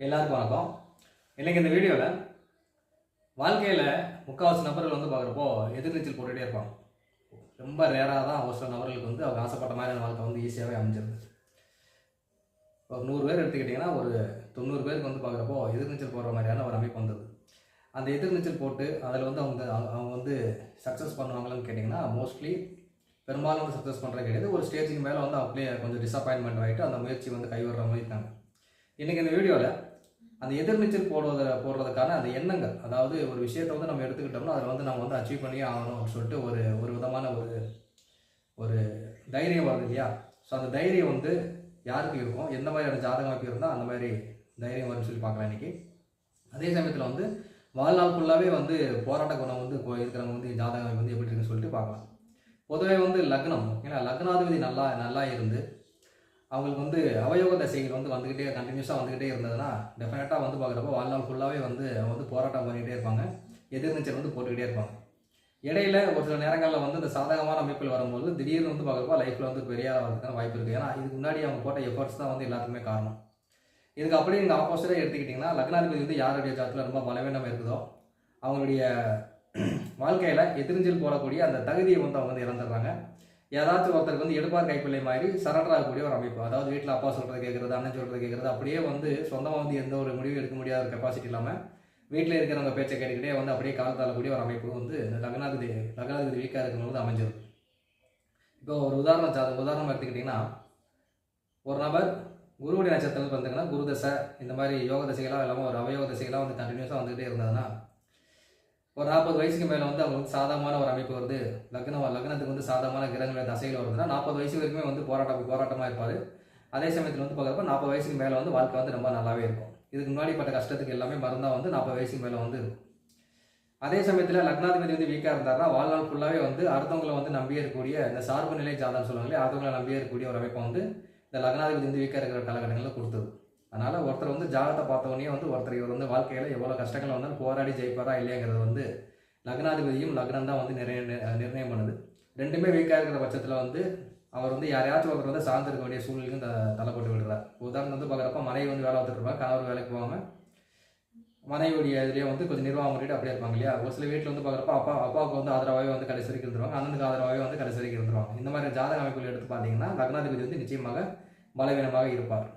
எல்லாருக்கும் வணக்கம். இன்னைக்கு இந்த வீடியோவில் வாழ்க்கையில் முக்கால்வாசி நபர்கள் வந்து பார்க்குறப்போ எதிர்நீச்சல் போட்டுகிட்டே இருப்பாங்க. ரொம்ப ரேராக தான் ஒரு சில நபர்களுக்கு வந்து அவங்க ஆசைப்பட்ட மாதிரியான வாழ்க்கை வந்து ஈஸியாகவே அமைஞ்சிருது. ஒரு 100 பேர் எடுத்துக்கிட்டிங்கன்னா ஒரு 90 பேருக்கு வந்து பார்க்குறப்போ எதிர்நீச்சல் போடுற மாதிரியான ஒரு அமைப்பு வந்தது. அந்த எதிர்நீச்சல் போட்டு அதில் வந்து அவங்க வந்து சக்ஸஸ் பண்ணுவாங்களான்னு கேட்டிங்கன்னா மோஸ்ட்லி பெரும்பாலும் வந்து சக்ஸஸ் பண்ணுறது கிடையாது. ஒரு ஸ்டேஜுக்கு மேலே வந்து அப்படியே கொஞ்சம் டிசப்பாயின்மெண்ட் ஆகிட்டு அந்த முயற்சி வந்து கைவிடுற மாதிரி இருக்காங்க. இன்றைக்கி இந்த வீடியோவில் அந்த எதிர்நீச்சல் போடுறதுக்கான அந்த எண்ணங்கள், அதாவது ஒரு விஷயத்தை வந்து நம்ம எடுத்துக்கிட்டோம்னா அதில் வந்து நம்ம வந்து அச்சீவ் பண்ணியே ஆகணும் அப்படின்னு சொல்லிட்டு ஒரு விதமான ஒரு தைரியம் வருது இல்லையா? ஸோ அந்த தைரியம் வந்து யாருக்கு இருக்கும், எந்த மாதிரியான ஜாதக அமைப்பு இருந்தால் அந்த மாதிரி தைரியம் வரும்னு சொல்லி பார்க்கலாம் இன்றைக்கி. அதே சமயத்தில் வந்து வாழ்நாள் ஃபுல்லாகவே வந்து போராட்ட குணம் வந்து இருக்கிறவங்க வந்து ஜாதக அமைப்பு வந்து எப்படி இருக்குன்னு சொல்லிட்டு பார்க்கலாம். பொதுவே வந்து லக்னம், ஏன்னா லக்னாதிபதி நல்லா இருந்து அவங்களுக்கு வந்து அவயோக தசைகள் வந்து வந்துக்கிட்டே கண்டினியூஸாக வந்துக்கிட்டே இருந்ததுன்னா டெஃபினட்டாக வந்து பார்க்குறப்போ வாழ்நாள் ஃபுல்லாகவே வந்து அவங்க போராட்டம் பண்ணிக்கிட்டே இருப்பாங்க, எதிர்நீச்சல் வந்து போட்டுக்கிட்டே இருப்பாங்க. இடையில ஒரு சில நேரங்களில் வந்து இந்த சாதகமான அமைப்பில் வரும்போது திடீர்னு வந்து பார்க்குறப்போ லைஃப்பில் வந்து பெரிய வரதுக்கான வாய்ப்பு இருக்குது. ஏன்னா இதுக்கு முன்னாடி அவங்க போட்ட எஃபர்ட்ஸ் தான் வந்து எல்லாத்துக்குமே காரணம். இதுக்கு அப்படியே நீங்கள் ஆப்போசிட்டாக எடுத்துக்கிட்டிங்கன்னா லக்னாதிபதி வந்து யாருடைய ஜாதத்தில் ரொம்ப பலவீனம் இருக்குதோ அவங்களுடைய வாழ்க்கையில் எதிர்நீச்சல் போடக்கூடிய அந்த தகுதியை வந்து அவங்க வந்து இழந்துடுறாங்க. ஏதாச்சும் ஒருத்தருக்கு வந்து எடுப்பார் கைப்பிள்ளை மாதிரி சரண்டர் ஆகக்கூடிய ஒரு அமைப்பு. அதாவது வீட்டில் அப்பா சொல்கிறது கேட்குறது, அண்ணன் சொல்கிறது கேட்குறது, அப்படியே வந்து சொந்தமாக வந்து எந்த ஒரு முடிவு எடுக்க முடியாத ஒரு கெப்பாசிட்டி இல்லாமல் வீட்டில் இருக்கிறவங்க பேச்சை கேட்டுக்கிட்டே வந்து அப்படியே கால் தள்ளக்கூடிய ஒரு அமைப்பு வந்து இந்த லக்னாதிபதி வீக்காக இருக்கிறவங்க அமைஞ்சிடும். இப்போ ஒரு உதாரணம் எடுத்துக்கிட்டிங்கன்னா, ஒரு நபர் குருவுடைய நட்சத்திரத்தில் வந்துங்கன்னா குரு தசை இந்த மாதிரி யோக தசைகளாக இல்லாமல் ஒரு அவயோக தசைகளாக வந்து கண்டினியூஸாக வந்துகிட்டே இருந்ததுன்னா ஒரு 40 வயசுக்கு மேலே வந்து அவங்க வந்து சாதகமான ஒரு அமைப்பு வருது, லக்னத்துக்கு வந்து சாதகமான கிரகங்கள் தசைகள் வருதுன்னா 40 வயசு வரைக்குமே வந்து போராட்டமாக இருப்பார். அதே சமயத்தில் வந்து பார்க்குறப்ப 40 வயசுக்கு மேலே வந்து வாழ்க்கை வந்து ரொம்ப நல்லாவே இருக்கும். இதுக்கு முன்னாடி பட்ட கஷ்டத்துக்கு எல்லாமே மருந்தாக வந்து 40 வயசுக்கு மேலே வந்து இருக்கும். அதே சமயத்தில் லக்னாதிபதி வந்து வீக்காக இருந்தாருன்னா வாழ்நாள் ஃபுல்லாகவே வந்து அடுத்தவங்களை வந்து நம்பியே இருக்கக்கூடிய இந்த சார்பு நிலை ஜாதகம் சொல்லுவாங்களே, அடுத்தவங்களை நம்பியே இருக்கக்கூடிய ஒரு அமைப்பை வந்து இந்த லக்னாதிபதி வந்து வீக்காக இருக்கிற காலகட்டங்களில் கொடுத்தது. அதனால் ஒருத்தர் வந்து ஜாதகத்தை பார்த்தவொடனே வந்து ஒருத்தர் இவர் வந்து வாழ்க்கையில் எவ்வளோ கஷ்டங்கள் வந்தாலும் போராடி ஜெயிப்பாரா இல்லையாங்கிறது வந்து லக்னாதிபதியும் லக்னம் தான் வந்து நிர்ணயம் பண்ணுது. ரெண்டுமே வீக்காக இருக்கிற பட்சத்தில் வந்து அவர் வந்து யாரையாச்சும் ஒருத்தர் வந்து சார்ந்திருக்க வேண்டிய சூழ்நிலைக்கும் தள்ளப்பட்டு விடுறார். உதாரணம் வந்து பார்க்குறப்ப மனைவி வந்து வேலை பார்த்துட்டு இருப்பாங்க, கணவர் வேலைக்கு போகாமல் மனைவியுடைய இதுலேயே வந்து கொஞ்சம் நிர்வாகம் பண்ணிட்டு அப்படியே இருப்பாங்க இல்லையா? ஒரு சில வீட்டில் வந்து பார்க்குறப்ப அப்பாவுக்கு வந்து ஆதரவாகவே வந்து கடைசி வரைக்கும் இருந்துருவாங்க, அண்ணனுக்கு ஆதரவாகவே வந்து கடைசி வரைக்கும் இருந்துருவாங்க. இந்த மாதிரி ஜாதக அமைப்புகள் எடுத்து பார்த்தீங்கன்னா லக்னாதிபதி வந்து நிச்சயமாக பலவீனமாக இருப்பார்.